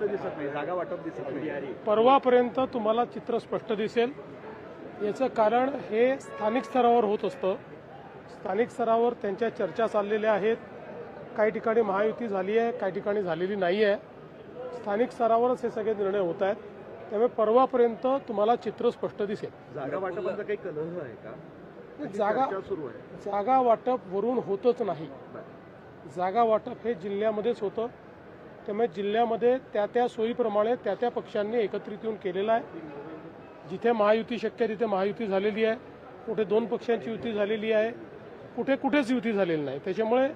स्पष्ट दिसत नाही, जागा वाटप दिसत नाही. परवापर्यंत तुम्हाला चित्र स्पष्ट दिसेल. याचं कारण हे स्थानिक स्तरावर होत असतं. स्थानिक स्तरावर त्यांच्या चर्चा चाललेल्या आहेत. काही ठिकाणी महायुती झाली आहे, काही ठिकाणी झालेली नाही आहे. स्थानिक स्तरावरच हे सगळे निर्णय होत आहेत. त्यामुळे परवापर्यंत तुम्हाला चित्र स्पष्ट दिसेल. जागा वाटपाचा काही कलह आहे का? जागा सुरू आहे. जागा वाटप वरून होतच नाही. जागा वाटप हे जिल्ह्यामध्येच होतं. त्यामुळे जिल्ह्यामध्ये त्या सोयीप्रमाणे त्या पक्षांनी एकत्रित येऊन केलेलं आहे. जिथे महायुती शक्य तिथे महायुती झालेली आहे. कुठे दोन पक्षांची युती झालेली आहे, कुठेच युती झालेली नाही. त्याच्यामुळे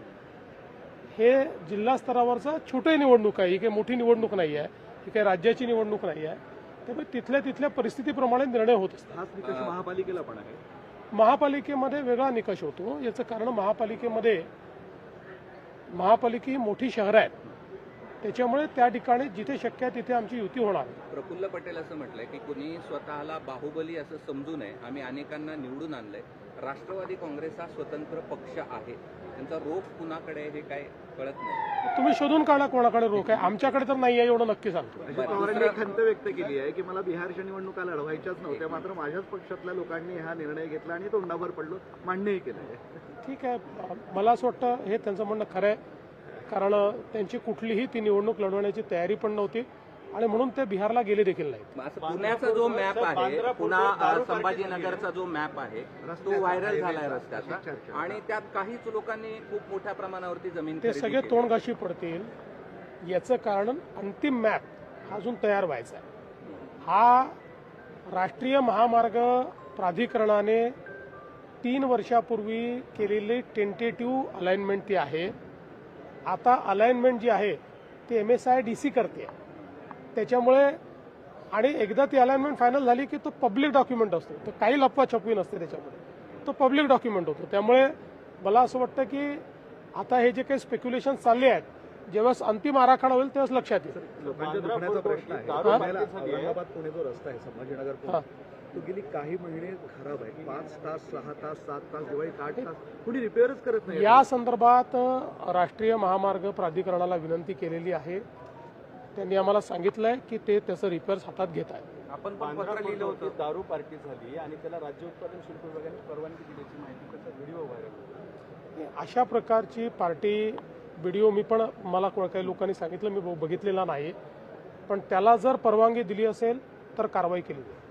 हे जिल्हा स्तरावरचा छोटी निवडणूक आहे. ही काही मोठी निवडणूक नाही आहे, ही काही राज्याची निवडणूक नाही आहे. त्यामुळे तिथल्या परिस्थितीप्रमाणे निर्णय होत असतात. हाच निकष महापालिकेला पण आहे. महापालिकेमध्ये वेगळा निकष होतो. याचं कारण महापालिका ही मोठी शहरं आहेत. त्याच्यामुळे त्या ठिकाणी जिथे शक्य आहे तिथे आमची युती होणार. प्रफुल्ल पटेल असं म्हटलंय की कोणी स्वतःला बाहुबली असं समजू नये, आम्ही अनेकांना निवडून आणलंय. राष्ट्रवादी काँग्रेस हा स्वतंत्र पक्ष आहे, त्यांचा रोख कुणाकडे हे काय कळत नाही. तुम्ही शोधून काढा कोणाकडे रोख आहे. आमच्याकडे तर नाही आहे एवढं नक्की सांगतो. अजित पवारांनी एक खंत व्यक्त केली आहे की मला बिहारच्या निवडणुका लढवायच्याच नव्हत्या, मात्र माझ्याच पक्षातल्या लोकांनी हा निर्णय घेतला आणि तोंडावर पडलो, मान्यही केलं आहे. ठीक आहे, मला असं वाटतं हे त्यांचं म्हणणं खरं आहे. कारण त्यांची कुठलीही ती निवडणूक लढवण्याची तयारी पण नव्हती आणि म्हणून ते बिहारला गेले देखील नाहीत. पुण्याचा जो मॅप आहे, पुन्हा संभाजीनगरचा जो मॅप आहे तो व्हायरल झालाय रस्त्याचा, आणि त्यात काहीच लोकांनी खूप मोठ्या प्रमाणावरती जमीन ते सगळे तोंडघाशी पडतील. याचं कारण अंतिम मॅप अजून तयार व्हायचा आहे. हा राष्ट्रीय महामार्ग प्राधिकरणाने 3 वर्षापूर्वी केलेली टेंटेटिव्ह अलाइनमेंट ती आहे. आता अलाइनमेंट जी आहे ती MSIDC करते. त्याच्यामुळे आणि एकदा ती अलाइनमेंट फायनल झाली की तो पब्लिक डॉक्युमेंट असतो. तो काही लपवाछपवी नसते त्याच्यामध्ये, तो पब्लिक डॉक्युमेंट होतो. त्यामुळे मला असं वाटतं की आता हे जे काही स्पेक्युलेशन चालले आहेत, जेव्हा अंतिम आराखडा होईल तेव्हाच लक्षात येईल. लोकांच्या दुखण्याचा प्रश्न आहे. औरंगाबाद पुणे जो रस्ता आहे संभाजीनगर तो गेली काही महिने खराब आहे. 5 तास 6 तास 7 तास दिवाळी 8 तास कुणी रिपेअरच करत नाही. या संदर्भात राष्ट्रीय महामार्ग प्राधिकरणाला विनंती केलेली आहे. त्यांनी आम्हाला सांगितलंय की ते त्याचं रिपेअर्स हातात घेत आहेत. आपण पत्र लिहिलं होतं, दारू पार्टी झाली आणि त्याला राज्य उत्पादन शुल्क विभागाने परवानगी दिल्याची माहिती, त्याचा व्हिडिओ व्हायरल. अशा प्रकारची पार्टी व्हिडिओ मला काही लोकांनी सांगितलं, मी बघितलेला नाही. पण त्याला जर परवानगी दिली असेल तर कारवाई केली जाईल.